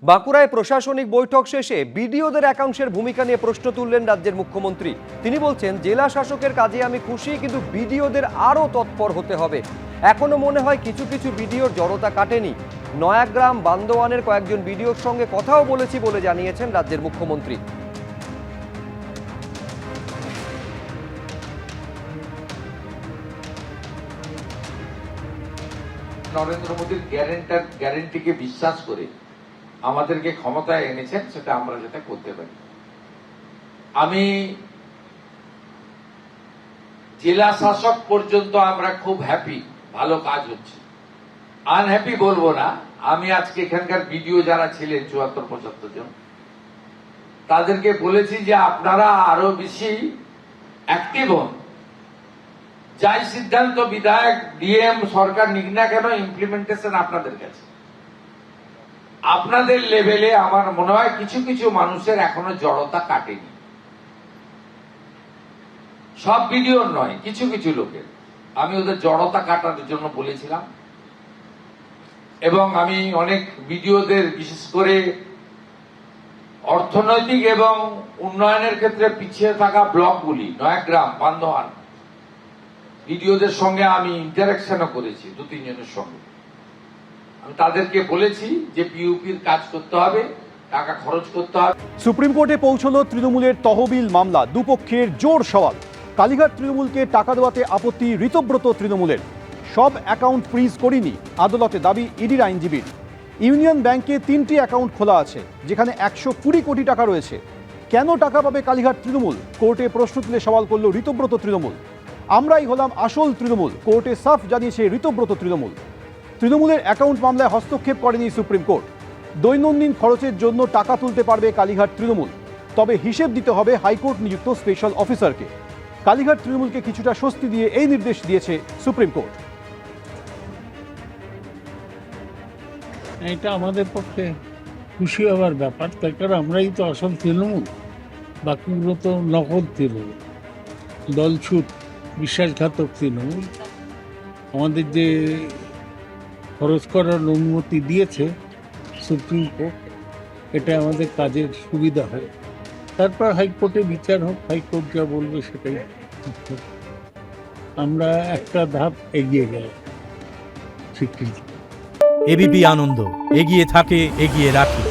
বাঁকুড়ায় প্রশাসনিক বৈঠক শেষে বিডিওদের একাংশের ভূমিকা নিয়ে প্রশ্ন তুললেন রাজ্যের মুখ্যমন্ত্রী। তিনি বলছেন, জেলা শাসকের কাজে আমি খুশি, কিন্তু বিডিওদের আরও তৎপর হতে হবে। এখনো মনে হয় কিছু কিছু বিডিওর জড়তা কাটেনি। নয়াগ্রাম বান্দোয়ানের কয়েকজন বিডিওর সঙ্গে কথাও বলেছি বলে জানিয়েছেন রাজ্যের মুখ্যমন্ত্রী। নরেন্দ্র মোদীর গ্যারেন্টিকে বিশ্বাস করে আমাদেরকে ক্ষমতায় এনেছেন, সেটা আমরা যাতে করতে পারি। আমি জেলা শাসক পর্যন্ত আমরা খুব হ্যাপি, ভালো কাজ হচ্ছে। আনহ্যাপি বলবো না। আমি আজকে এখানকার বিডিও যারা ছিলেন ৭৪-৭৫ জন, তাদেরকে বলেছি যে আপনারা আরো বেশি অ্যাক্টিভ হন। যাই সিদ্ধান্ত বিধায়ক, ডিএম, সরকার নিক না কেন, ইমপ্লিমেন্টেশন আপনাদের কাছে। আপনাদের লেভেলে আমার মনে হয় কিছু কিছু মানুষের এখনো জড়তা কাটেনি। সব বিডিওর নয়, কিছু কিছু লোকের আমি ওদের জড়তা কাটার জন্য বলেছিলাম। এবং আমি অনেক বিডিওদের, বিশেষ করে অর্থনৈতিক এবং উন্নয়নের ক্ষেত্রে পিছিয়ে থাকা ব্লকগুলি, নয়াগ্রাম, বান্দোয়ান, বিডিওদের সঙ্গে আমি ইন্টারাকশনও করেছি, ২-৩ জনের সঙ্গে। আমি তাদেরকে বলেছি যে পিইউপির কাজ করতে হবে, টাকা খরচ করতে হবে। সুপ্রিম কোর্টে পৌঁছলো তৃণমূলের তহবিল মামলা। দুপক্ষের জোর সওয়াল। কালীঘাট তৃণমূলকে টাকা দেওয়াতে আপত্তি ঋতব্রত তৃণমূলের। সব অ্যাকাউন্ট ফ্রিজ করিনি, আদালতে দাবি ইডির আইনজীবীর। ইউনিয়ন ব্যাংকে ৩টি অ্যাকাউন্ট খোলা আছে, যেখানে ১২০ কোটি টাকা রয়েছে। কেন টাকা পাবে কালীঘাট তৃণমূল? কোর্টে প্রশ্ন তুলে সওয়াল করল ঋতব্রত তৃণমূল। আমরাই হলাম আসল তৃণমূল, কোর্টে সাফ জানিয়েছে ঋতব্রত তৃণমূল। তৃণমূলের অ্যাকাউন্ট মামলায় হস্তক্ষেপ করেনি সুপ্রিম কোর্ট। দৈনন্দিন খরচের জন্য টাকা তুলতে পারবে কালীঘাট তৃণমূল, তবে হিসেব দিতে হবে হাইকোর্ট নিযুক্ত স্পেশাল অফিসারকে। কালীঘাট তৃণমূলকে কিছুটা স্বস্তি দিয়ে এই নির্দেশ দিয়েছে সুপ্রিম কোর্ট। এটা আমাদের পক্ষে খুশি হওয়ার ব্যাপার, তার কারণ আমরাই তো আসল তৃণমূল, বাকিগুলো তো নকল তৃণমূল, দলছুট, বিশ্বাসঘাতক তৃণমূল। আমাদের যে খরচ করার অনুমতি দিয়েছে সুপ্রিম কোর্ট, এটা আমাদের কাজের সুবিধা হয়। তারপর হাইকোর্টে বিচার হোক, হাইকোর্ট যা বলবে সেটাই। আমরা একটা ধাপ এগিয়ে গেলাম স্বীকৃতি। এবিপি আনন্দ, এগিয়ে থাকে, এগিয়ে রাখে।